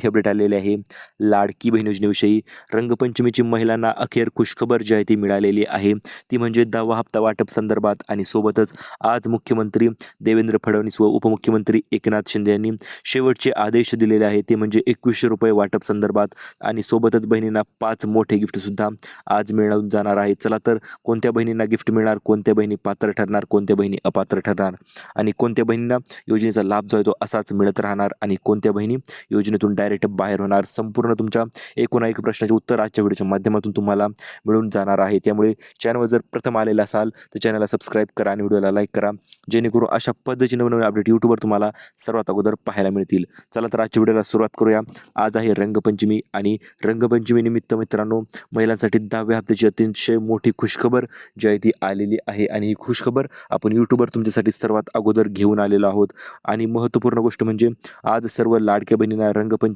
मोठी अपडेट आलेली आहे लाडकी बहीण योजनेविषयी. रंगपंचमीची महिलांना अखेर खुशखबर जी आहे ती मिळालेली आहे, ती म्हणजे 10वा हप्ता वाटप संदर्भात. आणि सोबतच आज मुख्यमंत्री देवेंद्र फडणवीस व उपमुख्यमंत्री एकनाथ शिंदे यांनी शेवटचे आदेश दिलेले आहे, ते म्हणजे 2100 रुपये वाटप संदर्भात. आणि सोबतच बहिणींना 5 मोठे गिफ्टसुद्धा आज मिळून जाणार आहे. चला तर कोणत्या बहिणींना गिफ्ट मिळणार, कोणत्या बहिणी पात्र ठरणार, कोणत्या बहिणी अपात्र ठरणार आणि कोणत्या बहिणींना योजनेचा लाभ जो आहे तो असाच मिळत राहणार आणि कोणत्या बहिणी योजनेतून डायरेक्ट बाहेर होणार, संपूर्ण तुमच्या एकूण एक प्रश्नाचे उत्तर आजच्या व्हिडिओच्या माध्यमातून तुम्हाला मिळून जाणार आहे. त्यामुळे चॅनलवर जर प्रथम आलेला असाल तर चॅनलला सबस्क्राईब करा आणि व्हिडिओला लाईक करा, जेणेकरून अशा पद्धतीने नवीन अपडेट यूट्यूबवर तुम्हाला सर्वात अगोदर पाहायला मिळतील. चला तर आजच्या व्हिडिओला सुरुवात करूया. आज आहे रंगपंचमी आणि रंगपंचमी निमित्त मित्रांनो महिलांसाठी 10व्या हप्त्याची अतिशय मोठी खुशखबर जी आहे ती आलेली आहे आणि ही खुशखबर आपण यूट्यूबवर तुमच्यासाठी सर्वात अगोदर घेऊन आलेलो आहोत. आणि महत्त्वपूर्ण गोष्ट म्हणजे आज सर्व लाडक्या बहिणींना रंगपंचमी